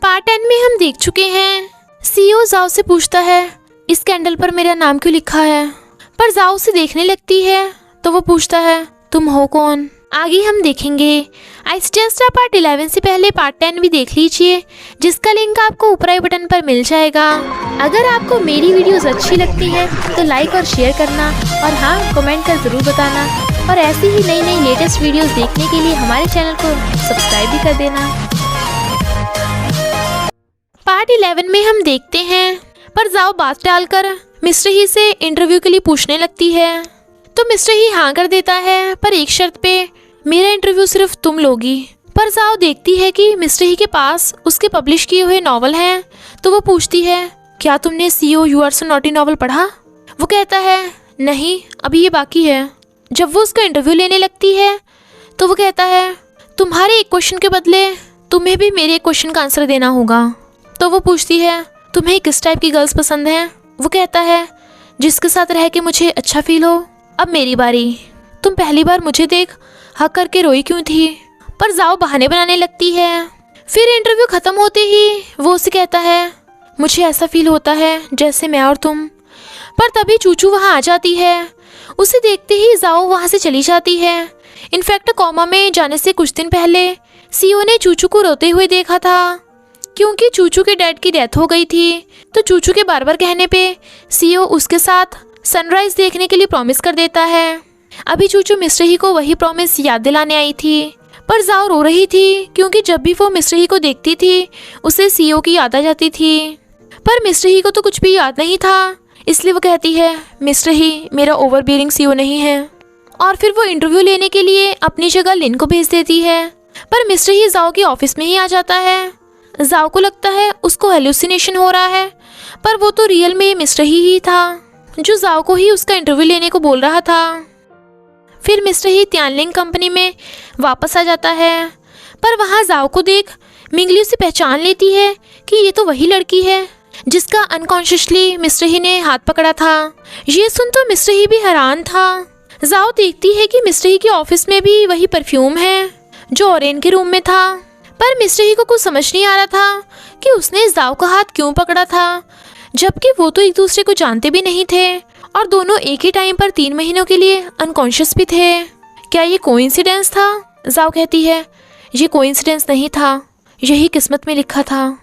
Part 10 में हम देख चुके हैं सीईओ जाओ से पूछता है इस कैंडल पर मेरा नाम क्यों लिखा है, पर जाओ उसे देखने लगती है तो वो पूछता है तुम हो कौन। आगे हम देखेंगे। आइस टेस्टा पार्ट 11 से पहले पार्ट 10 भी देख लीजिए, जिसका लिंक आपको ऊपर आई बटन पर मिल जाएगा। अगर आपको मेरी वीडियोस अच्छी लगती है तो लाइक और शेयर करना, और हाँ, कमेंट कर ज़रूर बताना। और ऐसी ही नई नई लेटेस्ट वीडियोस देखने के लिए हमारे चैनल को सब्सक्राइब भी कर देना। पार्ट 11 में हम देखते हैं पर जाओ बात टालकर मिस्टर ही से इंटरव्यू के लिए पूछने लगती है, तो मिस्टर ही हाँ कर देता है, पर एक शर्त पे, मेरा इंटरव्यू सिर्फ तुम लोगी। पर जाओ देखती है कि मिस्टर ही के पास उसके पब्लिश किए हुए नॉवल हैं, तो वो पूछती है क्या तुमने CEO you are so naughty novel पढ़ा। वो कहता है नहीं, अभी ये बाकी है। जब वो उसका इंटरव्यू लेने लगती है तो वो कहता है तुम्हारे एक क्वेश्चन के बदले तुम्हें भी मेरे एक क्वेश्चन का आंसर देना होगा। तो वो पूछती है तुम्हें किस टाइप की गर्ल्स पसंद हैं। वो कहता है जिसके साथ रह के मुझे अच्छा फील हो। अब मेरी बारी, तुम पहली बार मुझे देख हक करके रोई क्यों थी। पर जाओ बहाने बनाने लगती है। फिर इंटरव्यू खत्म होते ही वो उसे कहता है मुझे ऐसा फील होता है जैसे मैं और तुम। पर तभी चूचू वहाँ आ जाती है। उसे देखते ही जाओ वहाँ से चली जाती है। इनफैक्ट कोमा में जाने से कुछ दिन पहले सीईओ ने चूचू को रोते हुए देखा था, क्योंकि चूचू के डैड की डेथ हो गई थी। तो चूचू के बार बार कहने पे सीईओ उसके साथ सनराइज देखने के लिए प्रॉमिस कर देता है। अभी चूचू मिस्टर ही को वही प्रॉमिस याद दिलाने आई थी, पर जाओ रो रही थी क्योंकि जब भी वो मिस्टर ही को देखती थी उसे सीईओ की याद आ जाती थी। पर मिस्टर ही को तो कुछ भी याद नहीं था, इसलिए वो कहती है मिस्टर ही मेरा ओवरबियरिंग सीईओ नहीं है। और फिर वो इंटरव्यू लेने के लिए अपनी जगह लिन को भेज देती है। पर मिस्टर ही जाओ के ऑफिस में ही आ जाता है। जाओ को लगता है उसको हेलुसिनेशन हो रहा है, पर वो तो रियल में मिस्टर ही था जो जाओ को ही उसका इंटरव्यू लेने को बोल रहा था। फिर मिस्टर ही त्यानलिंग कंपनी में वापस आ जाता है, पर वहाँ जाओ को देख मिंगली उसे पहचान लेती है कि ये तो वही लड़की है जिसका अनकॉन्शियसली मिस्टर ही ने हाथ पकड़ा था। ये सुन तो मिस्टर ही भी हैरान था। जाओ देखती है कि मिस्टर ही के ऑफिस में भी वही परफ्यूम है जो ओरेन के रूम में था। पर मिस्टर ही को कुछ समझ नहीं आ रहा था कि उसने जाओ का हाथ क्यों पकड़ा था, जबकि वो तो एक दूसरे को जानते भी नहीं थे और दोनों एक ही टाइम पर 3 महीनों के लिए अनकॉन्शियस भी थे। क्या ये कोइंसिडेंस था? जाओ कहती है ये कोइंसिडेंस नहीं था, यही किस्मत में लिखा था।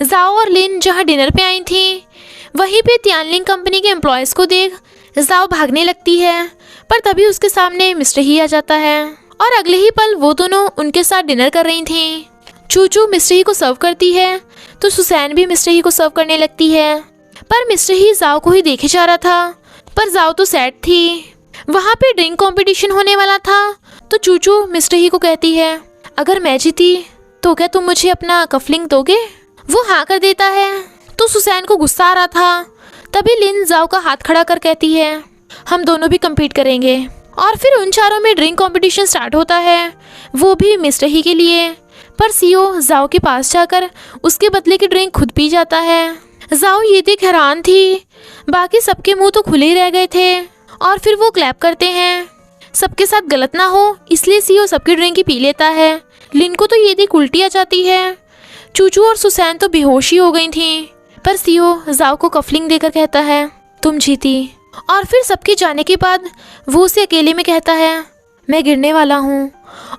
जाओ और लिन जहाँ डिनर पे आई थी, वहीं पे त्यानलिंग कंपनी के एम्प्लॉयज़ को देख जाओ भागने लगती है, पर तभी उसके सामने मिस्टर ही आ जाता है और अगले ही पल वो दोनों उनके साथ डिनर कर रही थी। चूचू मिस्टर ही को सर्व करती है तो सुसैन भी मिस्टर ही को सर्व करने लगती है, पर मिस्टर ही जाओ को ही देखे जा रहा था, पर जाओ तो सैड थी। वहाँ पे ड्रिंक कंपटीशन होने वाला था, तो चूचू मिस्टर ही को कहती है अगर मैं जीती तो क्या तुम मुझे अपना कफलिंग दोगे। वो हाँ कर देता है। तो सुसैन को गुस्सा आ रहा था। तभी लिन जाओ का हाथ खड़ा कर कहती है हम दोनों भी कम्पीट करेंगे। और फिर उन चारों में ड्रिंक कंपटीशन स्टार्ट होता है, वो भी मिस्टर ही के लिए। पर सीईओ जाओ के पास जाकर उसके बदले की ड्रिंक खुद पी जाता है। जाओ ये देख हैरान थी, बाकी सबके मुंह तो खुले ही रह गए थे। और फिर वो क्लैप करते हैं। सबके साथ गलत ना हो इसलिए सीईओ सबकी ड्रिंक ही पी लेता है। लिन को तो ये देख उल्टी आ जाती है। चूचू और सुसैन तो बेहोश ही हो गई थी, पर सीईओ जाओ को कफलिंग देकर कहता है तुम जीती। और फिर सबके जाने के बाद वो उसे अकेले में कहता है मैं गिरने वाला हूँ,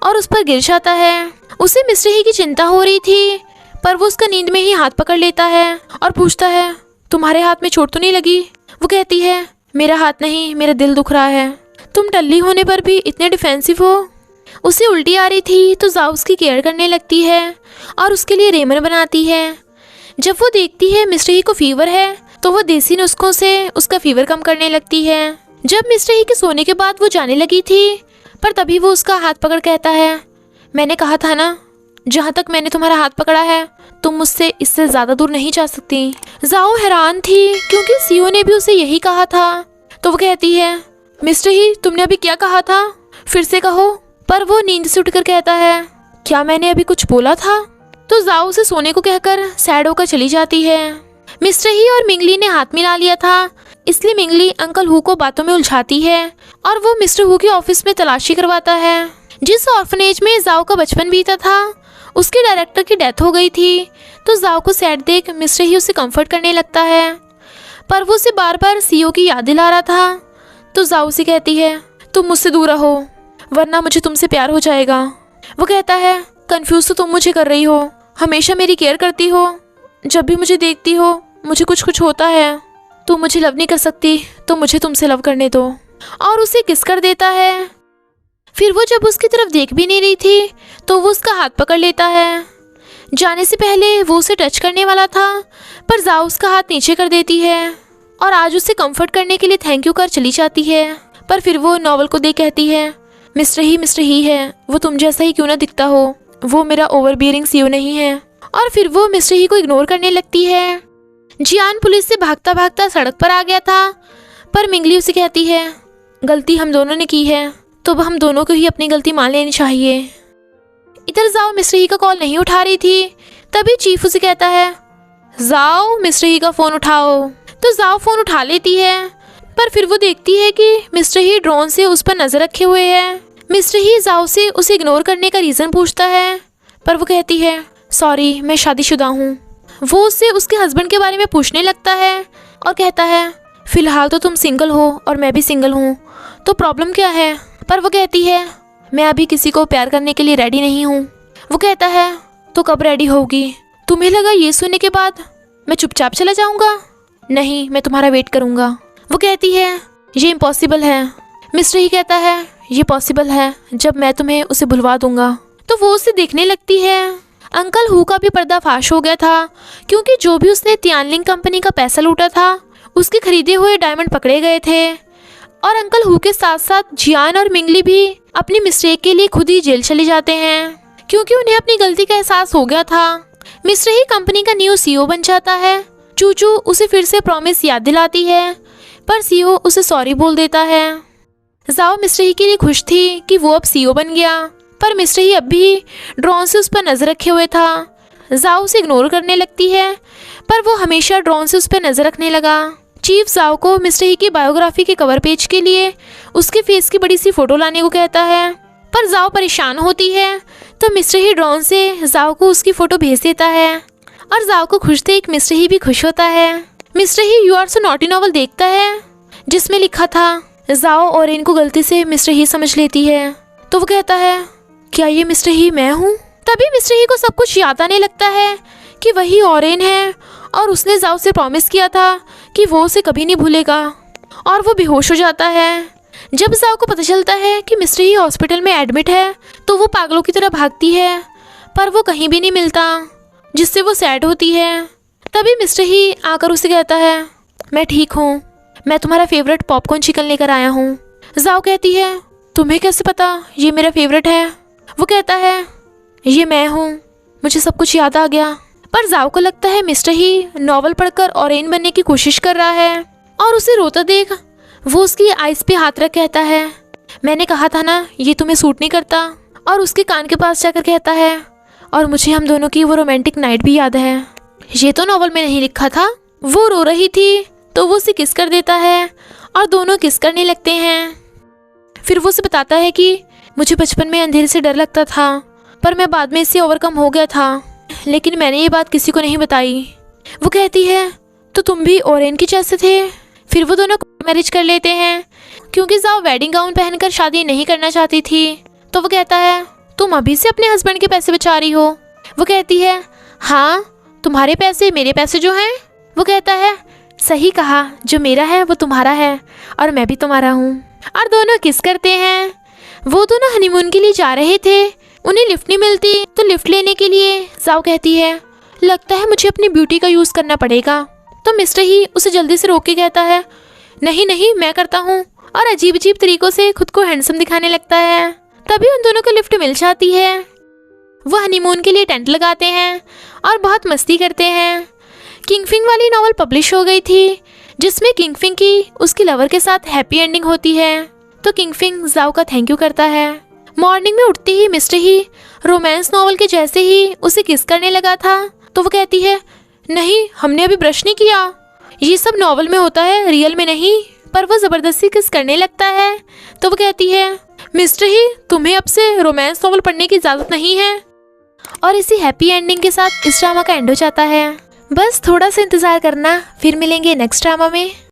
और उस पर गिर जाता है। उसे मिस्टर ही की चिंता हो रही थी, पर वो उसका नींद में ही हाथ पकड़ लेता है और पूछता है तुम्हारे हाथ में चोट तो नहीं लगी। वो कहती है मेरा हाथ नहीं, मेरा दिल दुख रहा है। तुम टल्ली होने पर भी इतने डिफेंसिव हो। उसे उल्टी आ रही थी तो जाओ उसकी केयर करने लगती है और उसके लिए रेमन बनाती है। जब वो देखती है मिस्टर ही को फीवर है तो वो देसी नुस्खों से उसका फीवर कम करने लगती है। जब मिस्टर ही के सोने के बाद वो जाने लगी थी, पर तभी वो उसका हाथ पकड़ कहता है मैंने कहा था ना, जहाँ तक मैंने तुम्हारा हाथ पकड़ा है तुम मुझसे इससे ज़्यादा दूर नहीं जा सकती। जाओ हैरान थी क्योंकि सीईओ ने भी उसे यही कहा था। तो वो कहती है मिस्टर ही तुमने अभी क्या कहा था, फिर से कहो। पर वो नींद से उठकर कहता है क्या मैंने अभी कुछ बोला था। तो जाओ उसे सोने को कहकर सैड होकर चली जाती है। मिस्टर ही और मिंगली ने हाथ मिला लिया था, इसलिए मिंगली अंकल हु को बातों में उलझाती है और वो मिस्टर हु के ऑफिस में तलाशी करवाता है। जिस ऑर्फनेज में जाओ का बचपन बीता था उसके डायरेक्टर की डेथ हो गई थी, तो जाओ को सैड देख मिस्टर ही उसे कंफर्ट करने लगता है, पर वो उसे बार बार सीओ की याद दिला रहा था। तो जाओ उसे कहती है तुम मुझसे दूर रहो वरना मुझे तुमसे प्यार हो जाएगा। वो कहता है कंफ्यूज तो तुम मुझे कर रही हो, हमेशा मेरी केयर करती हो, जब भी मुझे देखती हो मुझे कुछ कुछ होता है, तुम मुझे लव नहीं कर सकती तो मुझे तुमसे लव करने दो। और उसे किस कर देता है। फिर वो जब उसकी तरफ देख भी नहीं रही थी तो वो उसका हाथ पकड़ लेता है। जाने से पहले वो उसे टच करने वाला था, पर जाओ उसका हाथ नीचे कर देती है और आज उसे कंफर्ट करने के लिए थैंक यू कर चली जाती है। पर फिर वो नॉवल को देख कहती है मिस्टर ही है, वो तुम जैसा ही क्यों ना दिखता हो, वो मेरा ओवरबियरिंग सीओ नहीं है। और फिर वो मिस्टर ही को इग्नोर करने लगती है। जियान पुलिस से भागता भागता सड़क पर आ गया था, पर मिंगली उसे कहती है गलती हम दोनों ने की है तो अब हम दोनों को ही अपनी गलती मान लेनी चाहिए। इधर जाओ मिस्टर ही का कॉल नहीं उठा रही थी, तभी चीफ उसे कहता है जाओ मिस्टर ही का फ़ोन उठाओ। तो जाओ फ़ोन उठा लेती है, पर फिर वो देखती है कि मिस्टर ही ड्रोन से उस पर नज़र रखे हुए है। मिस्टर ही जाओ से उसे इग्नोर करने का रीज़न पूछता है, पर वो कहती है सॉरी मैं शादीशुदा हूँ। वो उससे उसके हस्बैंड के बारे में पूछने लगता है और कहता है फ़िलहाल तो तुम सिंगल हो और मैं भी सिंगल हूँ, तो प्रॉब्लम क्या है। पर वो कहती है मैं अभी किसी को प्यार करने के लिए रेडी नहीं हूँ। वो कहता है तो कब रेडी होगी। तुम्हें लगा ये सुनने के बाद मैं चुपचाप चला जाऊँगा? नहीं, मैं तुम्हारा वेट करूँगा। वो कहती है ये इम्पॉसिबल है। मिस्टर ही कहता है ये पॉसिबल है जब मैं तुम्हें उसे भुलवा दूंगा। तो वो उसे देखने लगती है। अंकल हु का भी पर्दाफाश हो गया था, क्योंकि जो भी उसने तियानलिंग कंपनी का पैसा लूटा था उसके खरीदे हुए डायमंड पकड़े गए थे। और अंकल हु के साथ साथ जियान और मिंगली भी अपनी मिस्टेक के लिए खुद ही जेल चले जाते हैं, क्योंकि उन्हें अपनी गलती का एहसास हो गया था। मिस्टर ही कंपनी का न्यू सीईओ बन जाता है। चूचू उसे फिर से प्रॉमिस याद दिलाती है, पर सीईओ उसे सॉरी बोल देता है। जाओ मिस्टर ही के लिए खुश थी कि वो अब सीईओ बन गया, पर मिस्टर ही अब भी ड्रोन से उस पर नज़र रखे हुए था। जाओ उसे इग्नोर करने लगती है, पर वो हमेशा ड्रोन से उस पर नज़र रखने लगा। चीफ जाओ को मिस्टर ही की बायोग्राफी के कवर पेज के लिए उसके फेस की बड़ी सी फोटो लाने को कहता है, पर जाओ परेशान होती है तो मिस्टर ही ड्रोन से जाओ को उसकी फ़ोटो भेज देता है और जाओ को खुश देख मिस्टर ही भी खुश होता है। मिस्टर ही you are so naughty novel देखता है जिसमें लिखा था जाओ और इनको गलती से मिस्टर ही समझ लेती है। तो वो कहता है क्या ये मिस्टर ही मैं हूँ? तभी मिस्टर ही को सब कुछ याद आने लगता है कि वही ऑरेन है और उसने जाओ से प्रॉमिस किया था कि वो उसे कभी नहीं भूलेगा, और वो बेहोश हो जाता है। जब जाओ को पता चलता है कि मिस्टर ही हॉस्पिटल में एडमिट है तो वो पागलों की तरह भागती है, पर वो कहीं भी नहीं मिलता, जिससे वो सैड होती है। तभी मिस्टर ही आकर उसे कहता है मैं ठीक हूँ, मैं तुम्हारा फेवरेट पॉपकॉर्न चिकन लेकर आया हूँ। जाओ कहती है तुम्हें कैसे पता ये मेरा फेवरेट है? वो कहता है ये मैं हूँ, मुझे सब कुछ याद आ गया। पर जाओ को लगता है मिस्टर ही नॉवल पढ़कर ऑरेन बनने की कोशिश कर रहा है, और उसे रोता देख वो उसकी आइस पे हाथ रख कहता है मैंने कहा था ना ये तुम्हें सूट नहीं करता। और उसके कान के पास जाकर कहता है और मुझे हम दोनों की वो रोमांटिक नाइट भी याद है, ये तो नॉवल में नहीं लिखा था। वो रो रही थी तो वो उसे किस कर देता है और दोनों किस करने लगते हैं। फिर वो उसे बताता है कि मुझे बचपन में अंधेरे से डर लगता था, पर मैं बाद में इससे ओवरकम हो गया था, लेकिन मैंने ये बात किसी को नहीं बताई। वो कहती है तो तुम भी ऑरेन के जैसे थे। फिर वो दोनों मैरिज कर लेते हैं, क्योंकि जाओ वेडिंग गाउन पहनकर शादी नहीं करना चाहती थी। तो वो कहता है तुम अभी से अपने हस्बैंड के पैसे बचा रही हो? वो कहती है हाँ, तुम्हारे पैसे मेरे पैसे जो हैं। वो कहता है सही कहा, जो मेरा है वो तुम्हारा है और मैं भी तुम्हारा हूँ। और दोनों किस करते हैं। वो दोनों हनीमून के लिए जा रहे थे, उन्हें लिफ्ट नहीं मिलती तो लिफ्ट लेने के लिए जाओ कहती है लगता है मुझे अपनी ब्यूटी का यूज़ करना पड़ेगा। तो मिस्टर ही उसे जल्दी से रोक के कहता है नहीं नहीं मैं करता हूँ, और अजीब अजीब तरीक़ों से खुद को हैंडसम दिखाने लगता है। तभी उन दोनों को लिफ्ट मिल जाती है। वो हनीमून के लिए टेंट लगाते हैं और बहुत मस्ती करते हैं। किंगफिंग वाली नॉवल पब्लिश हो गई थी, जिसमें किंगफिंग की उसकी लवर के साथ हैप्पी एंडिंग होती है। तो किंगफिंग जाओ का थैंक यू करता है। मॉर्निंग में उठते ही मिस्टर ही रोमांस नॉवल के जैसे ही उसे किस करने लगा था। तो वो कहती है नहीं, हमने अभी ब्रश नहीं किया, ये सब नॉवल में होता है, रियल में नहीं। पर वो ज़बरदस्ती किस करने लगता है। तो वो कहती है मिस्टर ही तुम्हें अब से रोमांस नॉवल पढ़ने की इजाज़त नहीं है। और इसी हैप्पी एंडिंग के साथ इस ड्रामा का एंड हो जाता है। बस थोड़ा सा इंतजार करना, फिर मिलेंगे नेक्स्ट ड्रामा में।